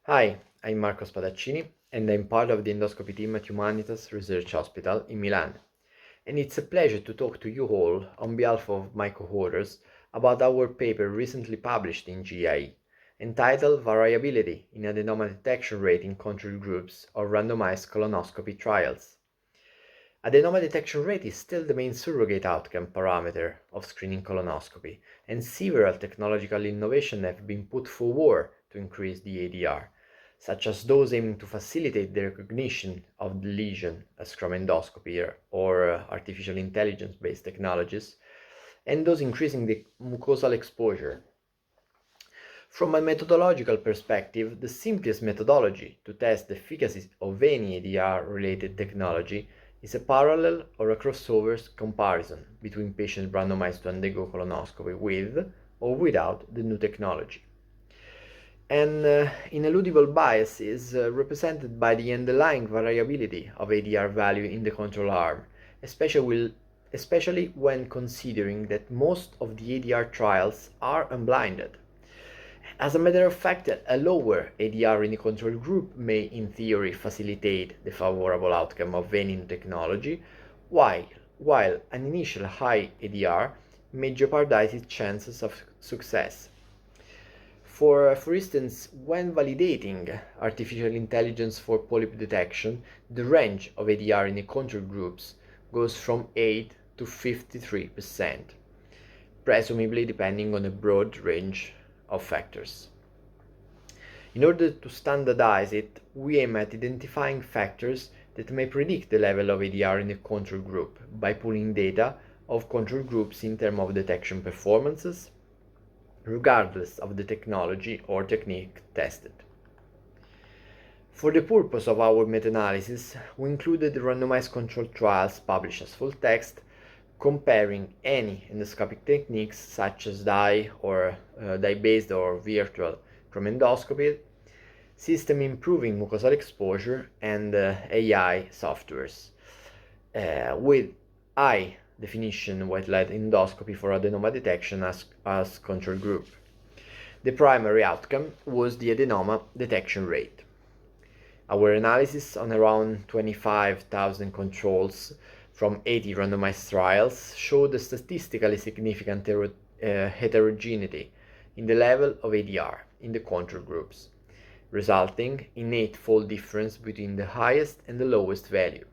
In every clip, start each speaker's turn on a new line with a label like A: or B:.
A: Hi, I'm Marco Spadaccini and I'm part of the endoscopy team at Humanitas Research Hospital in Milan. And it's a pleasure to talk to you all on behalf of my co-authors about our paper recently published in GI, entitled Variability in Adenoma Detection Rate in Control Groups of Randomized Colonoscopy Trials. Adenoma detection rate is still the main surrogate outcome parameter of screening colonoscopy, and several technological innovations have been put forward to increase the ADR, such as those aiming to facilitate the recognition of the lesion as endoscopy or artificial intelligence-based technologies, and those increasing the mucosal exposure. From a methodological perspective, the simplest methodology to test the efficacy of any ADR-related technology is a parallel or a crossover comparison between patients randomized to undergo colonoscopy with or without the new technology. An ineludible bias is represented by the underlying variability of ADR value in the control arm, especially when considering that most of the ADR trials are unblinded. As a matter of fact, a lower ADR in the control group may in theory facilitate the favorable outcome of any new technology, while an initial high ADR may jeopardize its chances of success. For instance, when validating artificial intelligence for polyp detection, the range of ADR in the control groups goes from 8 to 53%, presumably depending on a broad range of factors. In order to standardize it, we aim at identifying factors that may predict the level of ADR in a control group by pooling data of control groups in terms of detection performances, regardless of the technology or technique tested. For the purpose of our meta-analysis, we included randomized controlled trials published as full text comparing any endoscopic techniques such as dye or dye-based or virtual endoscopy, system improving mucosal exposure, and AI softwares with high definition white light endoscopy for adenoma detection as control group. The primary outcome was the adenoma detection rate. Our analysis on around 25,000 controls from 80 randomized trials showed a statistically significant heterogeneity in the level of ADR in the control groups, resulting in 8-fold difference between the highest and the lowest value.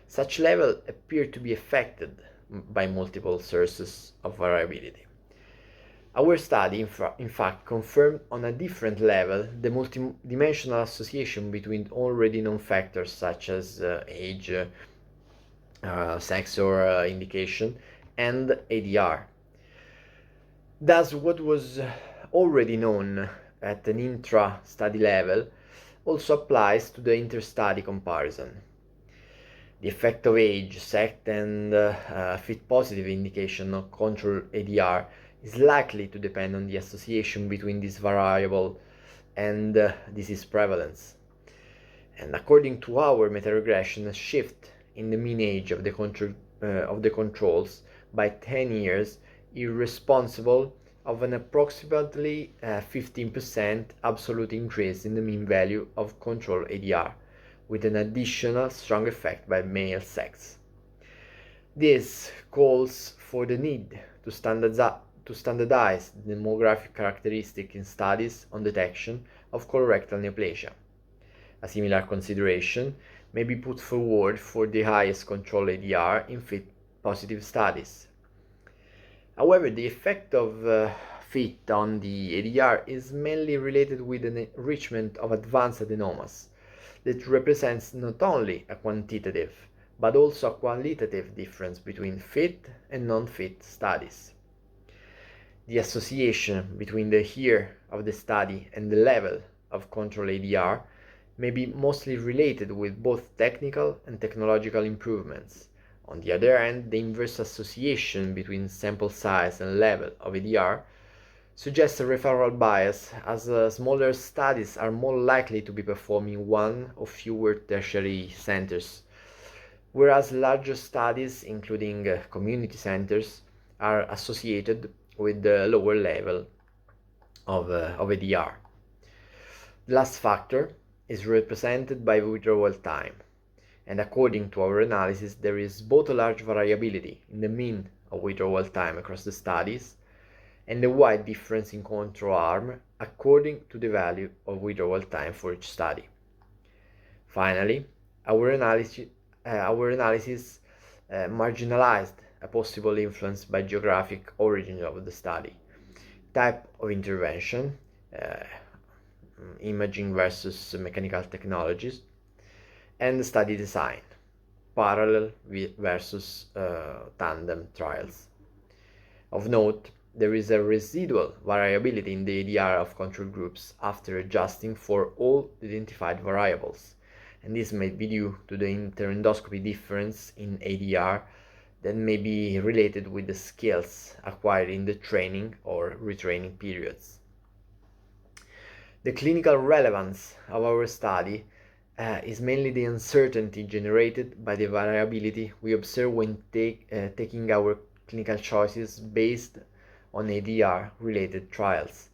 A: Such levels appear to be affected by multiple sources of variability. Our study, in fact, confirmed on a different level the multidimensional association between already known factors such as age, sex or indication, and ADR. Thus, what was already known at an intra-study level also applies to the inter-study comparison. The effect of age, sex, and fit-positive indication of control ADR is likely to depend on the association between this variable and disease prevalence. And according to our meta-regression, a shift in the mean age of the controls by 10 years is responsible of an approximately 15% absolute increase in the mean value of control ADR, with an additional strong effect by male sex. This calls for the need to standardize the demographic characteristic in studies on detection of colorectal neoplasia. A similar consideration may be put forward for the highest control ADR in fit-positive studies. However, the effect of fit on the ADR is mainly related with an enrichment of advanced adenomas that represents not only a quantitative but also a qualitative difference between fit and non-fit studies. The association between the year of the study and the level of control ADR may be mostly related with both technical and technological improvements. On the other hand, the inverse association between sample size and level of ADR suggests a referral bias, as smaller studies are more likely to be performed in one or fewer tertiary centers, whereas larger studies, including community centers, are associated with the lower level of ADR. The last factor is represented by withdrawal time, and according to our analysis, there is both a large variability in the mean of withdrawal time across the studies and a wide difference in control arm according to the value of withdrawal time for each study. Finally, our analysis marginalized a possible influence by geographic origin of the study, type of intervention, imaging versus mechanical technologies, and study design, parallel versus tandem trials. Of note, there is a residual variability in the ADR of control groups after adjusting for all identified variables, and this may be due to the interendoscopy difference in ADR that may be related with the skills acquired in the training or retraining periods. The clinical relevance of our study is mainly the uncertainty generated by the variability we observe when taking our clinical choices based on ADR-related trials.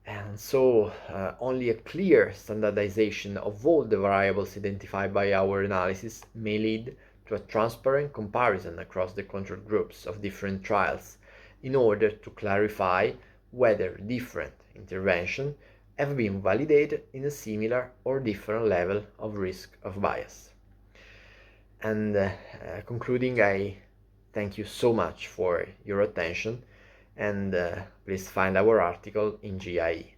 A: And so only a clear standardization of all the variables identified by our analysis may lead to a transparent comparison across the control groups of different trials in order to clarify whether different interventions have been validated in a similar or different level of risk of bias. And concluding, I thank you so much for your attention, and please find our article in GIE.